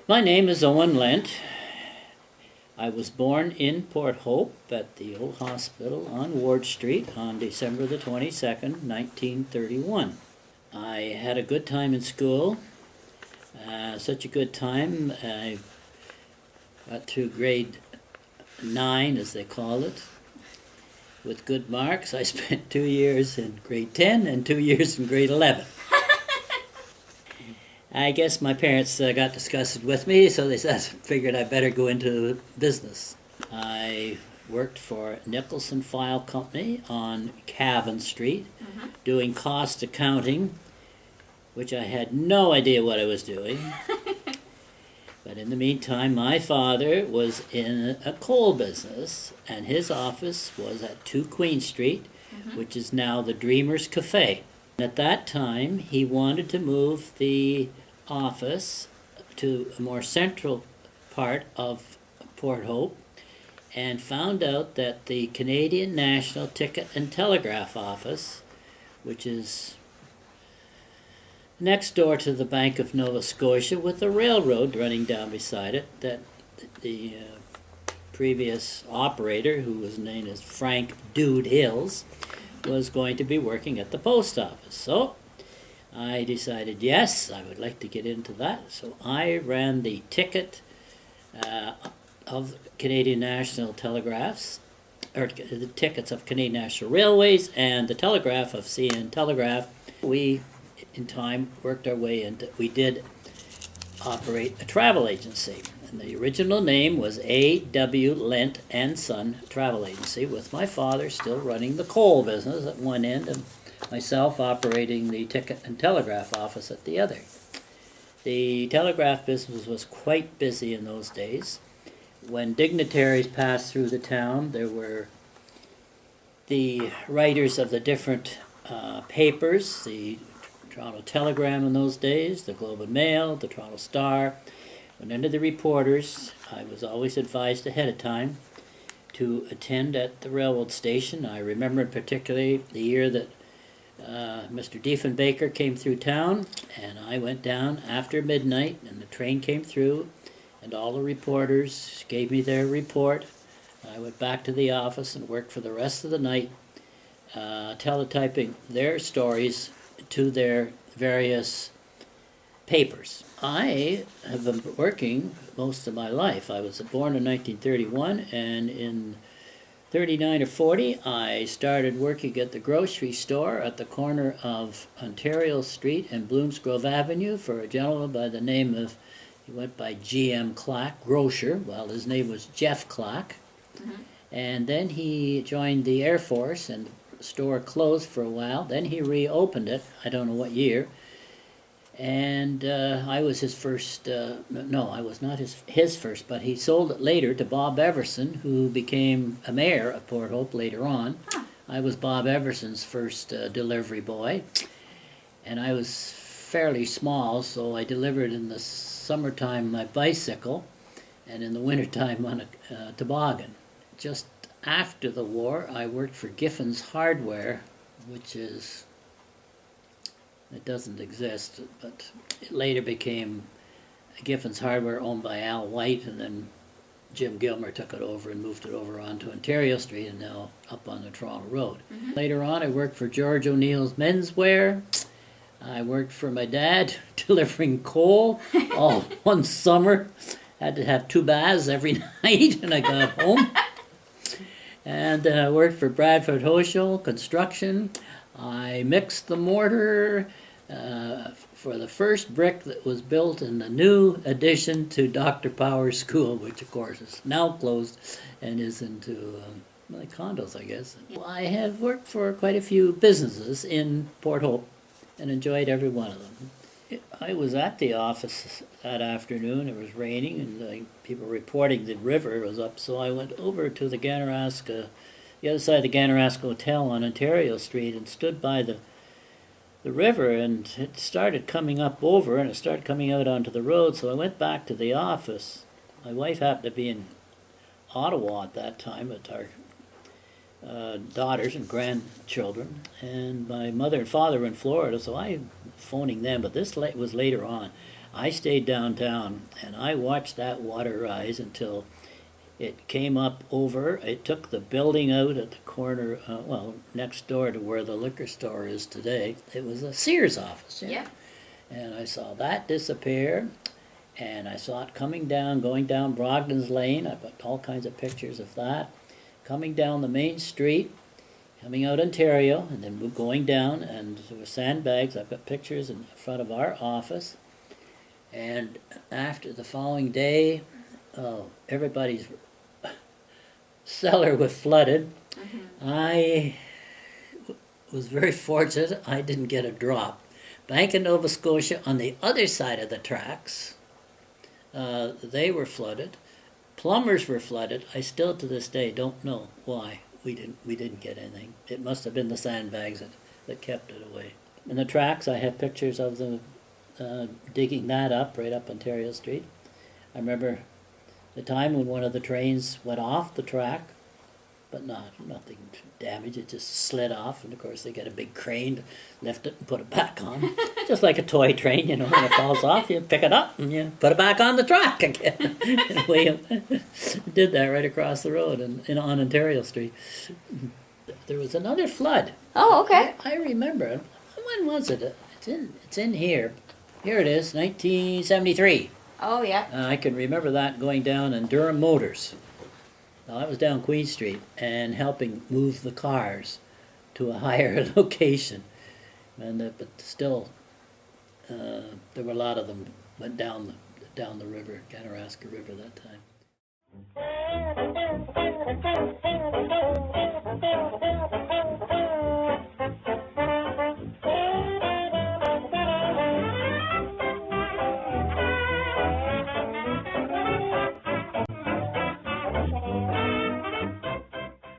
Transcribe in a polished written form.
My name is Owen Lent. I was born in Port Hope at the old hospital on Ward Street on December the 22nd, 1931. I had a good time in school, such a good time. I got through grade 9, as they call it, with good marks. I spent 2 years in grade 10 and 2 years in grade 11. I guess my parents got disgusted with me, so they figured I better go into business. I worked for Nicholson File Company on Cavan Street, doing cost accounting, which I had no idea what I was doing. But in the meantime, my father was in a coal business, and his office was at 2 Queen Street, which is now the Dreamers Cafe. At that time, he wanted to move the office to a more central part of Port Hope and found out that the Canadian National Ticket and Telegraph Office, which is next door to the Bank of Nova Scotia with a railroad running down beside it, that the previous operator, who was named as Frank Dude Hills, was going to be working at the post office. So I decided, yes, I would like to get into that. So I ran the ticket of Canadian National Telegraphs, or the tickets of Canadian National Railways, and the telegraph of CN Telegraph. We, in time, worked our way into, we did operate a travel agency. And the original name was A.W. Lent and Son Travel Agency, with my father still running the coal business at one end and myself operating the ticket and telegraph office at the other. The telegraph business was quite busy in those days. When dignitaries passed through the town, there were the writers of the different papers, the Toronto Telegram in those days, the Globe and Mail, the Toronto Star. When under the reporters, I was always advised ahead of time to attend at the railroad station. I remember particularly the year that Mr. Diefenbaker came through town, and I went down after midnight, and the train came through, and all the reporters gave me their report. I went back to the office and worked for the rest of the night, teletyping their stories to their various papers. I have been working most of my life. I was born in 1931, and in 39 or 40, I started working at the grocery store at the corner of Ontario Street and Bloomsgrove Avenue for a gentleman by the name of, he went by G.M. Clack, grocer. Well, his name was Jeff Clack. And then he joined the Air Force, and the store closed for a while. Then he reopened it, I don't know what year. And I was his first, no, I was not his first, but he sold it later to Bob Everson, who became a mayor of Port Hope later on. I was Bob Everson's first delivery boy, and I was fairly small, so I delivered in the summertime my bicycle, and in the wintertime on a toboggan. Just after the war, I worked for Giffen's Hardware, which is, it doesn't exist, but it later became Giffen's Hardware, owned by Al White, and then Jim Gilmer took it over and moved it over onto Ontario Street and now up on the Toronto Road. Later on, I worked for George O'Neill's Menswear. I worked for my dad delivering coal all one summer. Had to have 2 baths every night when I got home. And then I worked for Bradford Hochul Construction. I mixed the mortar for the first brick that was built in the new addition to Dr. Power's school, which of course is now closed and is into condos, I guess. I have worked for quite a few businesses in Port Hope and enjoyed every one of them. I was at the office that afternoon. It was raining, and people reporting the river was up, so I went over to the Ganaraska, the other side of the Ganaraska Hotel on Ontario Street, and stood by the river, and it started coming up over, and it started coming out onto the road, so I went back to the office. My wife happened to be in Ottawa at that time with our daughters and grandchildren, and my mother and father were in Florida, so I was phoning them, but this was later on. I stayed downtown, and I watched that water rise until it came up over, it took the building out at the corner, next door to where the liquor store is today. It was a Sears office. Yeah. And I saw that disappear, and I saw it coming down, going down Brogden's Lane. I've got all kinds of pictures of that. Coming down the main street, coming out Ontario, and then going down, and there were sandbags. I've got pictures in front of our office. And after the following day, everybody's cellar was flooded. I was very fortunate. I didn't get a drop. Bank of Nova Scotia on the other side of the tracks, they were flooded. Plumbers were flooded. I still to this day don't know why we didn't get anything. It must have been the sandbags that kept it away. In the tracks, I have pictures of them digging that up right up Ontario Street. I remember the time when one of the trains went off the track, but nothing damaged. It just slid off, and of course they get a big crane to lift it and put it back on. Just like a toy train, when it falls off, you pick it up and you put it back on the track again. And we did that right across the road on Ontario Street. There was another flood. Oh, okay. I remember. When was it? It's in here. Here it is, 1973. Oh, yeah. I can remember that going down in Durham Motors. Now, I was down Queen Street and helping move the cars to a higher location. But still, there were a lot of them went down the river, Ganaraska River that time.